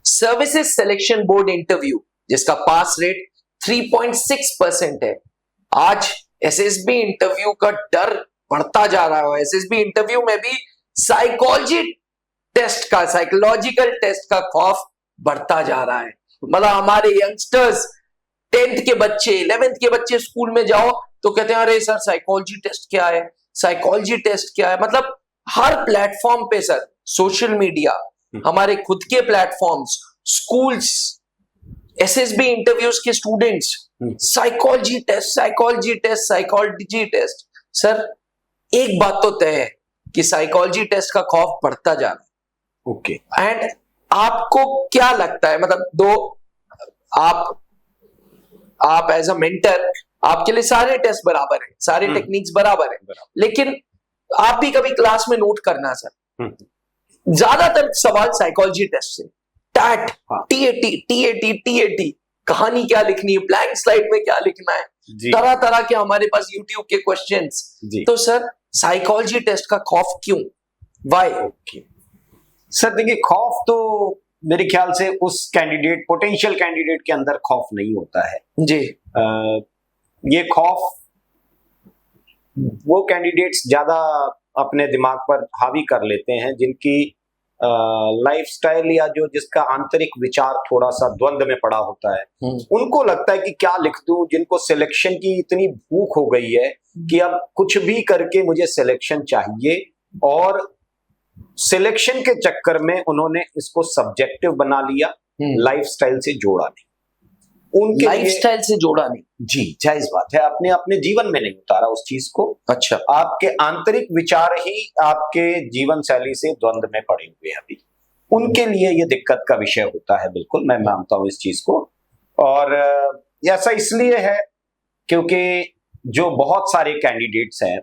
Services selection board interview जिसका पास rate 3.6% है। आज एसएसबी इंटरव्यू का डर बढ़ता जा रहा है। एसएसबी इंटरव्यू में भी साइकोलॉजिकल टेस्ट का खौफ बढ़ता जा रहा है। मतलब हमारे यंगस्टर्स 10th के बच्चे 11th के बच्चे स्कूल में जाओ तो कहते हैं अरे सर साइकोलॉजी टेस्ट क्या है, साइकोलॉजी टेस्ट क्या है। मतलब हर प्लेटफॉर्म पे सर, सोशल मीडिया, हमारे खुद के प्लेटफॉर्म्स, स्कूल्स, एसएसबी इंटरव्यूज के स्टूडेंट्स, साइकोलॉजी टेस्ट। सर एक बात तो तय है कि साइकोलॉजी टेस्ट का खौफ बढ़ता जा रहा है। ओके। एंड आपको क्या लगता है, मतलब आप एज अ मेंटर, आपके लिए सारे टेस्ट बराबर है, सारे टेक्निक्स बराबर है, लेकिन आप भी कभी क्लास में नोट करना सर, ज्यादातर सवाल साइकोलॉजी टेस्ट से, टैट, टीएटी, कहानी क्या लिखनी है, ब्लैंक स्लाइड में क्या लिखना है, तरह तरह के हमारे पास यूट्यूब के क्वेश्चंस। तो सर साइकोलॉजी टेस्ट का खौफ क्यों, व्हाई? सर देखिए, खौफ तो मेरे ख्याल से उस पोटेंशियल कैंडिडेट के अंदर खौफ नहीं होता है जी। ये खौफ वो कैंडिडेट्स ज्यादा अपने दिमाग पर हावी कर लेते हैं जिनकी लाइफस्टाइल या जिसका आंतरिक विचार थोड़ा सा द्वंद में पड़ा होता है। उनको लगता है कि क्या लिख दूं, जिनको सिलेक्शन की इतनी भूख हो गई है कि अब कुछ भी करके मुझे सिलेक्शन चाहिए, और सिलेक्शन के चक्कर में उन्होंने इसको सब्जेक्टिव बना लिया, लाइफस्टाइल से जोड़ा नहीं। उनके लाइफस्टाइल से जोड़ा नहीं, जी जायज बात है, अपने अपने जीवन में नहीं उतारा उस चीज को। अच्छा, आपके आंतरिक विचार ही आपके जीवन शैली से द्वंद में पड़े हुए हैं अभी, उनके लिए ये दिक्कत का विषय होता है। बिल्कुल मैं मानता हूं इस चीज को, और ऐसा इसलिए है क्योंकि जो बहुत सारे कैंडिडेट्स हैं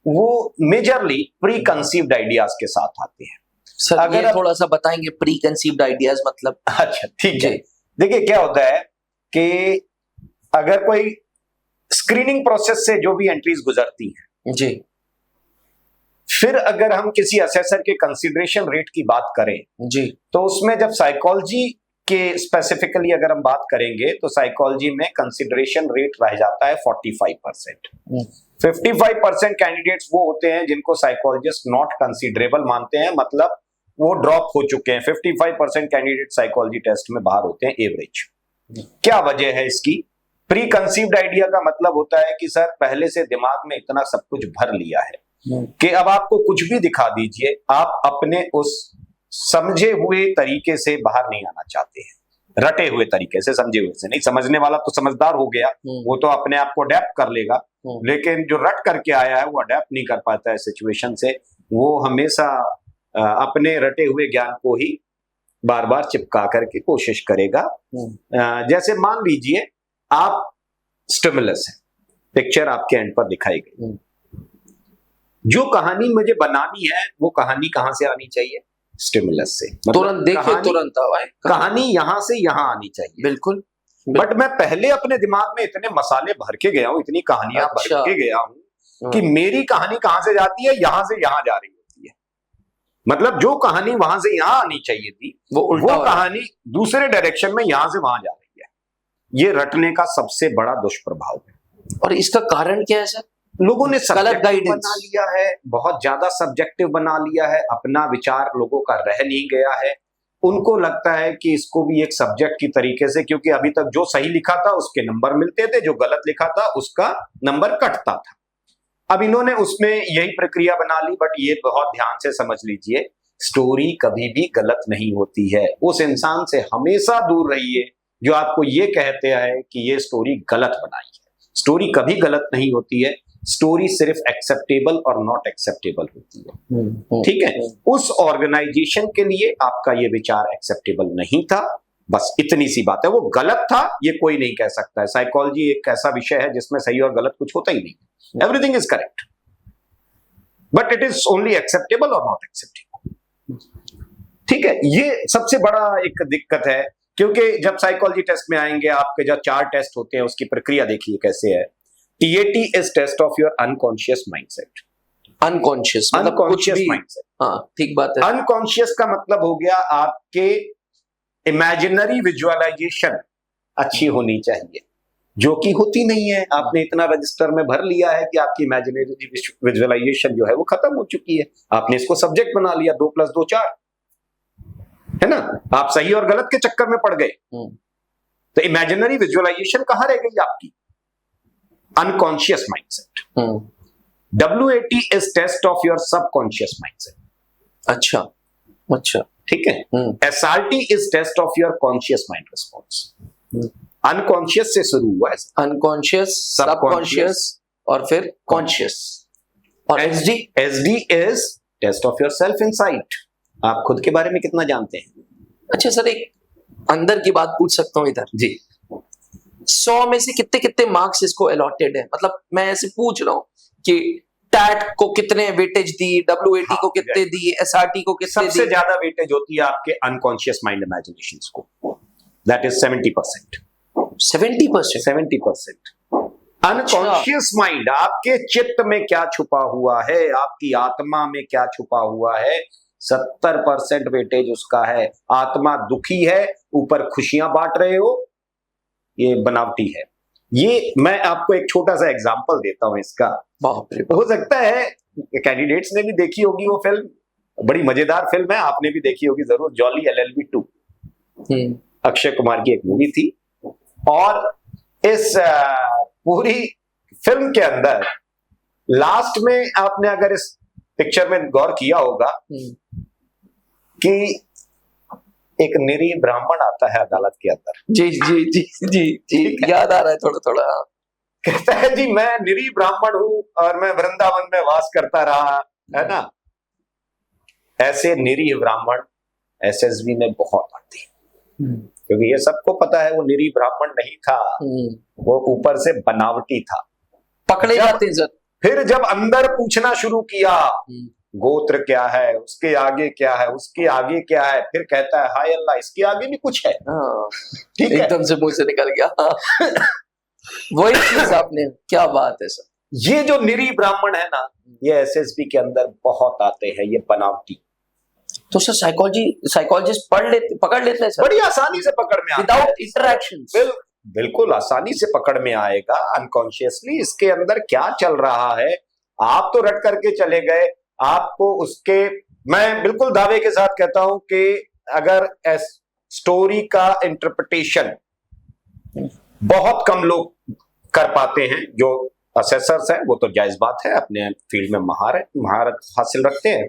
वो मेजरली प्री कंसीव्ड आइडियाज के साथ आते हैं। सर अगर थोड़ा सा बताएंगे प्री कंसीव्ड आइडियाज मतलब? अच्छा ठीक है, देखिए क्या होता है कि अगर कोई स्क्रीनिंग प्रोसेस से जो भी एंट्रीज गुजरती हैं जी, फिर अगर हम किसी असेसर के कंसीडरेशन रेट की बात करें जी, तो उसमें जब साइकोलॉजी के स्पेसिफिकली अगर हम बात करेंगे तो साइकोलॉजी में कंसीडरेशन रेट रह जाता है 45%। 55% कैंडिडेट्स वो होते हैं जिनको साइकोलॉजिस्ट नॉट कंसीडरेबल मानते हैं, मतलब वो ड्रॉप हो चुके हैं। 55% कैंडिडेट साइकोलॉजी टेस्ट में बाहर होते हैं एवरेज। क्या वजह है इसकी? प्री कंसीव्ड आइडिया का मतलब होता है कि सर पहले से दिमाग में इतना सब कुछ भर लिया है कि अब आपको कुछ भी दिखा दीजिए, आप अपने उस समझे हुए तरीके से बाहर नहीं आना चाहते हैं, रटे हुए तरीके से, समझे हुए से नहीं। समझने वाला तो समझदार हो गया, वो तो अपने आप को अडेप्ट कर लेगा, लेकिन जो रट करके आया है वो अडेप्ट नहीं कर पाता है सिचुएशन से। वो हमेशा अपने रटे हुए ज्ञान को ही बार बार चिपका करके कोशिश करेगा। जैसे मान लीजिए आप स्टिमुलस है, पिक्चर आपके एंड पर दिखाई गई, जो कहानी मुझे बनानी है वो कहानी कहां से आनी चाहिए? स्टिमुलस से। तुरंत देखिए, तुरंत कहानी यहां से यहां आनी चाहिए। बिल्कुल। बट मैं पहले अपने दिमाग में इतने मसाले भर के गया हूं, इतनी कहानियां भर के गया हूं कि मेरी कहानी कहां से जाती है? यहां से यहां जा रही होती है। मतलब जो कहानी वहां से यहां आनी चाहिए थी वो कहानी दूसरे डायरेक्शन में यहां से वहां जा रही है। ये रटने का सबसे बड़ा दुष्प्रभाव है। और इसका कारण क्या है सर? लोगों ने गलत गाइडेंस बना लिया है, बहुत ज्यादा सब्जेक्टिव बना लिया है, अपना विचार लोगों का रह नहीं गया है। उनको लगता है कि इसको भी एक सब्जेक्ट की तरीके से, क्योंकि अभी तक जो सही लिखा था उसके नंबर मिलते थे, जो गलत लिखा था उसका नंबर कटता था। अब इन्होंने उसमें यही प्रक्रिया बना ली। बट ये बहुत ध्यान से समझ लीजिए, स्टोरी कभी भी गलत नहीं होती है। उस इंसान से हमेशा दूर रहिए जो आपको ये कहते हैं कि ये स्टोरी गलत बनाई है। स्टोरी कभी गलत नहीं होती है, स्टोरी सिर्फ एक्सेप्टेबल और नॉट एक्सेप्टेबल होती है। ठीक है, उस ऑर्गेनाइजेशन के लिए आपका ये विचार एक्सेप्टेबल नहीं था, बस इतनी सी बात है। वो गलत था ये कोई नहीं कह सकता है। साइकोलॉजी एक ऐसा विषय है जिसमें सही और गलत कुछ होता ही नहीं, everything is correct, but it is only acceptable और नॉट एक्सेप्टेबल। ठीक है, ये सबसे बड़ा एक दिक्कत है। क्योंकि जब साइकोलॉजी टेस्ट में आएंगे, आपके जो 4 टेस्ट होते हैं उसकी प्रक्रिया देखिए कैसे है। TAT is test of your unconscious mindset. unconscious mindset. हाँ, ठीक बात है। Unconscious का मतलब हो गया आपके इमेजिनरी विजुअलाइजेशन अच्छी होनी चाहिए, जो कि होती नहीं है। आपने इतना रजिस्टर में भर लिया है कि आपकी इमेजिनरी विजुअलाइजेशन जो है वो खत्म हो चुकी है। आपने इसको सब्जेक्ट बना लिया, 2 + 2 4, है ना। आप सही और गलत के चक्कर में पड़ गए। तो इमेजिनरी विजुअलाइजेशन कहां रह गई आपकी? Unconscious mindset. WAT is test of your subconscious mindset. अच्छा अच्छा, ठीक है। SRT is test of your conscious mind response. Unconscious से शुरू हुआ है, अनकॉन्शियस, सबकॉन्शियस और फिर कॉन्शियस। और SD is test of your self insight. आप खुद के बारे में कितना जानते हैं? अच्छा सर, एक अंदर की बात पूछ सकता हूँ इधर जी। 100 में से कितने कितने मार्क्स इसको अलॉटेड है? मतलब मैं ऐसे पूछ रहा हूँ कि टैट को कितने वेटेज दी, WAT को कितने दी, SRT को कितने दी? सबसे ज्यादा वेटेज होती है आपके अनकॉन्शियस माइंड इमेजिनेशंस को, दैट इज 70%। 70%? 70%। अनकॉन्शियस माइंड, आपके चित्त में क्या छुपा हुआ है, आपकी आत्मा में क्या छुपा हुआ है, 70% वेटेज उसका है। आत्मा दुखी है, ऊपर खुशियां बांट रहे हो, ये बनावटी है। ये मैं आपको एक छोटा सा एग्जांपल देता हूं इसका। हो सकता है कैंडिडेट्स ने भी देखी होगी वो फिल्म, बड़ी मजेदार फिल्म है, आपने भी देखी होगी जरूर, जॉली LLB 2। अक्षय कुमार की एक मूवी थी। और इस पूरी फिल्म के अंदर लास्ट में आपने अगर इस पिक्चर में गौर किया होगा कि एक निरीह ब्राह्मण आता है अदालत के अंदर। जी जी जी जी जी, याद आ रहा है थोड़ा थोड़ा। कहता है जी मैं निरीह ब्राह्मण हूं और मैं वृंदावन में वास करता रहा, है ना। ऐसे निरीह ब्राह्मण SSB में बहुत आते हैं, क्योंकि ये सबको पता है वो निरीह ब्राह्मण नहीं था, वो ऊपर से बनावटी था। पकड़े जाते हैं सर। फिर जब अंदर पूछना शुरू किया, गोत्र क्या है, उसके आगे क्या है, उसके आगे क्या है, फिर कहता है हाय अल्लाह इसके आगे भी कुछ है। ठीक है, एकदम से मुंह से निकल गया। वही चीज आपने, क्या बात है सर। ये जो निरीह ब्राह्मण है ना, ये SSB के अंदर बहुत आते हैं, ये बनावटी। तो सर साइकोलॉजिस्ट पकड़ लेते हैं सर, बड़ी आसानी से पकड़ में विदाउट इंटरेक्शन। बिल्कुल आसानी से पकड़ में आएगा अनकॉन्शियसली, इसके अंदर क्या चल रहा है। आप तो रट करके चले गए, आपको उसके, मैं बिल्कुल दावे के साथ कहता हूं कि अगर स्टोरी का इंटरप्रिटेशन बहुत कम लोग कर पाते हैं, जो असेसर्स हैं, वो तो जायज बात है, अपने फील्ड में महारत हासिल रखते हैं।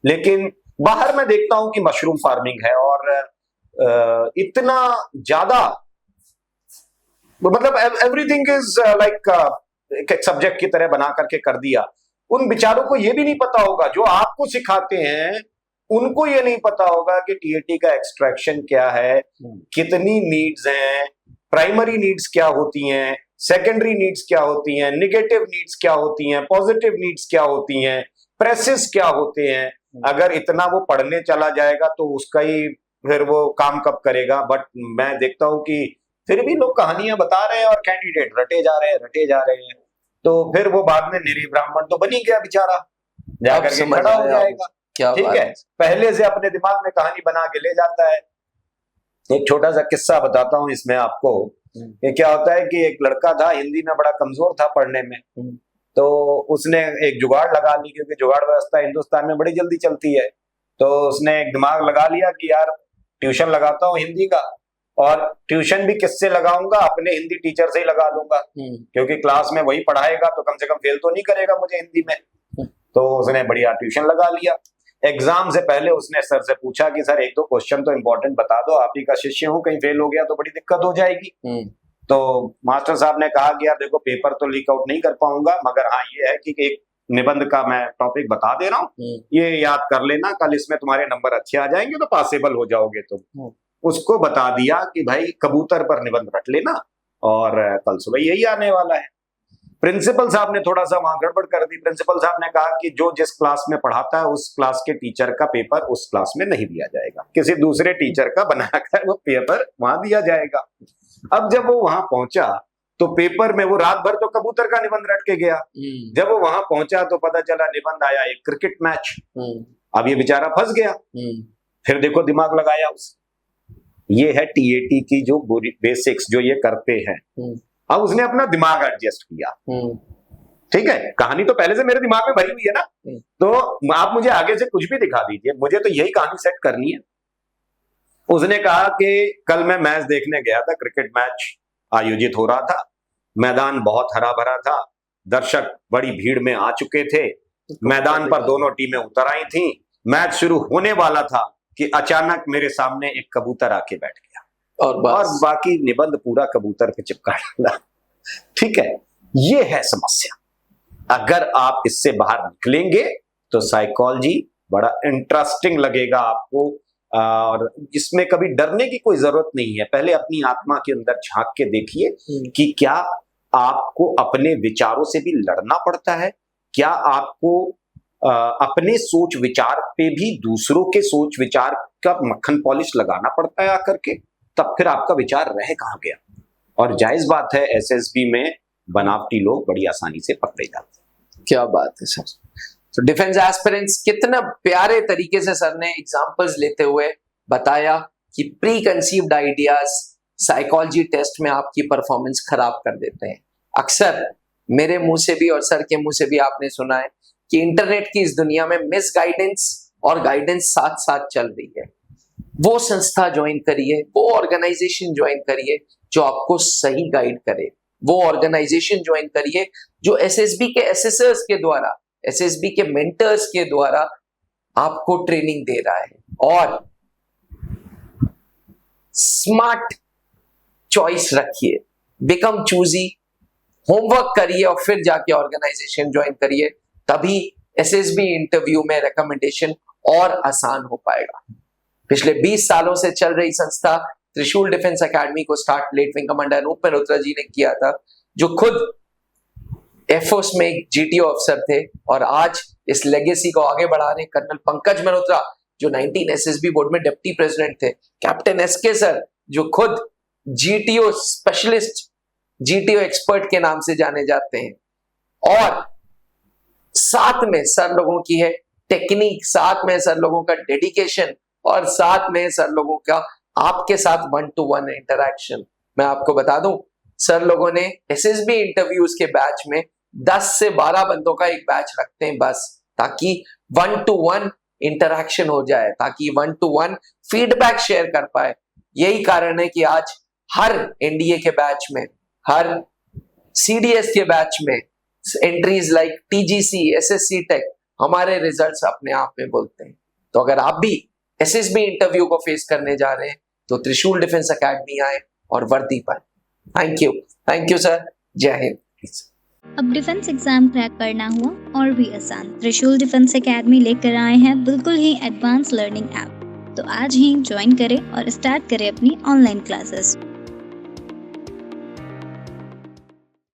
लेकिन बाहर मैं देखता हूं कि मशरूम फार्मिंग है और इतना ज्यादा, मतलब एवरीथिंग इज लाइक एक सब्जेक्ट की तरह बना करके कर दिया। उन बेचारों को ये भी नहीं पता होगा, जो आपको सिखाते हैं उनको ये नहीं पता होगा कि TAT का एक्सट्रैक्शन क्या है, कितनी नीड्स हैं, प्राइमरी नीड्स क्या होती हैं, सेकेंडरी नीड्स क्या होती हैं, नेगेटिव नीड्स क्या होती हैं, पॉजिटिव नीड्स क्या होती हैं, प्रेसेस क्या होते हैं। अगर इतना वो पढ़ने चला जाएगा तो उसका ही फिर वो काम कब करेगा। बट मैं देखता हूं कि फिर भी लोग कहानियां बता रहे हैं और कैंडिडेट रटे जा रहे हैं। तो फिर वो बाद में निरीह ब्राह्मण तो बनी गया बेचारा, जाकर के खड़ा हो जाएगा। ठीक है, पहले से अपने दिमाग में कहानी बना के ले जाता है। एक छोटा सा किस्सा बताता हूं इसमें आपको। ये क्या होता है कि एक लड़का था, हिंदी में बड़ा कमजोर था पढ़ने में, तो उसने एक जुगाड़ लगा ली, क्योंकि जुगाड़ व्यवस्था हिंदुस्तान में बड़ी जल्दी चलती है। तो उसने एक दिमाग लगा लिया कि यार ट्यूशन लगाता हूँ हिंदी का, और ट्यूशन भी किससे लगाऊंगा, अपने हिंदी टीचर से ही लगा लूंगा, क्योंकि क्लास में वही पढ़ाएगा तो कम से कम फेल तो नहीं करेगा मुझे हिंदी में। तो उसने बढ़िया ट्यूशन लगा लिया। एग्जाम से पहले उसने सर से पूछा कि सर 1-2 क्वेश्चन तो इंपॉर्टेंट बता दो, आप ही का शिष्य हूँ, कहीं फेल हो गया तो बड़ी दिक्कत हो जाएगी। तो मास्टर साहब ने कहा कि यार देखो पेपर तो लीक आउट नहीं कर पाऊंगा, मगर हाँ ये है कि एक निबंध का मैं टॉपिक बता दे रहा हूँ, ये याद कर लेना, कल इसमें तुम्हारे नंबर अच्छे आ जाएंगे तो पासेबल हो जाओगे तुम। उसको बता दिया कि भाई कबूतर पर निबंध रट लेना और कल सुबह यही आने वाला है। प्रिंसिपल साहब ने थोड़ा सा वहां गड़बड़ कर दी। प्रिंसिपल साहब ने कहा कि जो जिस क्लास में पढ़ाता है उस क्लास के टीचर का पेपर उस क्लास में नहीं दिया जाएगा, किसी दूसरे टीचर का बनाकर वो पेपर वहां दिया जाएगा। अब जब वो वहां पहुंचा तो पेपर में वो रात भर तो कबूतर का निबंध रट के गया। जब वो वहां पहुंचा तो पता चला निबंध आया एक क्रिकेट मैच। अब ये बेचारा फंस गया। फिर देखो दिमाग लगाया उसने, ये है टीएटी की जो बेसिक्स जो ये करते हैं। अब उसने अपना दिमाग एडजस्ट किया, ठीक है, कहानी तो पहले से मेरे दिमाग में भरी हुई है ना, तो आप मुझे आगे से कुछ भी दिखा दीजिए, मुझे तो यही कहानी सेट करनी है। उसने कहा कि कल मैं मैच देखने गया था, क्रिकेट मैच आयोजित हो रहा था, मैदान बहुत हरा भरा था, दर्शक बड़ी भीड़ में आ चुके थे, मैदान पर दोनों टीमें उतर आई थी, मैच शुरू होने वाला था कि अचानक मेरे सामने एक कबूतर आके बैठ गया और बाकी निबंध पूरा कबूतर पे चिपका डाला। ठीक है, ये है समस्या। अगर आप इससे बाहर निकलेंगे तो साइकोलॉजी बड़ा इंटरेस्टिंग लगेगा आपको, और इसमें कभी डरने की कोई जरूरत नहीं है। पहले अपनी आत्मा के अंदर झांक के देखिए कि क्या आपको अपने विचारों से भी लड़ना पड़ता है, क्या आपको अपने सोच विचार पे भी दूसरों के सोच विचार का मक्खन पॉलिश लगाना पड़ता है आकर के, तब फिर आपका विचार रह कहां गया। और जायज बात है, एसएसबी में बनावटी लोग बड़ी आसानी से पकड़े जाते हैं। क्या बात है सर। तो डिफेंस एस्पिरेंट्स, कितना प्यारे तरीके से सर ने एग्जांपल्स लेते हुए बताया कि pre conceived ideas psychology test में आपकी परफॉर्मेंस खराब कर देते हैं। अक्सर मेरे मुंह से भी और सर के मुंह से भी आपने सुना है कि इंटरनेट की इस दुनिया में मिस गाइडेंस और गाइडेंस साथ साथ चल रही है। वो संस्था ज्वाइन करिए, वो ऑर्गेनाइजेशन ज्वाइन करिए जो आपको सही गाइड करे, वो ऑर्गेनाइजेशन ज्वाइन करिए जो एसएसबी के एसेसर्स के द्वारा, एसएसबी के मेंटर्स के द्वारा आपको ट्रेनिंग दे रहा है। और स्मार्ट चॉइस रखिए, बिकम चूजी, होमवर्क करिए और फिर जाके ऑर्गेनाइजेशन ज्वाइन करिए, तभी एसएसबी इंटरव्यू में रिकमेंडेशन और आसान हो पाएगा। पिछले 20 सालों से चल रही संस्था त्रिशूल डिफेंस एकेडमी को start late wing commander Anoop Malhotra ji ने किया था, जो खुद एयरफोर्स में एक जीटीओ अफसर थे, और आज इस लेगेसी को आगे बढ़ाने कर्नल पंकज मल्होत्रा जो 19 एसएसबी बोर्ड में डिप्टी प्रेसिडेंट थे, कैप्टन एसके सर जो खुद जीटीओ स्पेशलिस्ट, जीटीओ एक्सपर्ट के नाम से जाने जाते हैं, और साथ में सर लोगों की है टेक्निक, साथ में सर लोगों का डेडिकेशन, और साथ में सर लोगों का आपके साथ 1-to-1 इंटरैक्शन। मैं आपको बता दूं, सर लोगों ने एसएसबी इंटरव्यूज के बैच में 10 से 12 बंदों का एक बैच रखते हैं बस, ताकि 1-to-1 इंटरैक्शन हो जाए, ताकि 1-to-1 फीडबैक शेयर कर पाए। यही कारण है कि आज हर एनडीए के बैच में, हर सीडीएस के बैच में entries like TGC, SSC tech, हमारे रिजल्ट्स अपने आप में बोलते हैं। तो अगर आप भी एसएसबी इंटरव्यू को फेस करने जा रहे हैं तो त्रिशूल डिफेंस एकेडमी आए और वर्दी पाए। थैंक यू सर, जय हिंद। अब डिफेंस एग्जाम क्रैक करना हुआ और भी आसान, त्रिशूल डिफेंस एकेडमी लेकर आए हैं बिल्कुल ही एडवांस लर्निंग ऐप। तो आज ही ज्वाइन करें और स्टार्ट करें अपनी ऑनलाइन क्लासेस।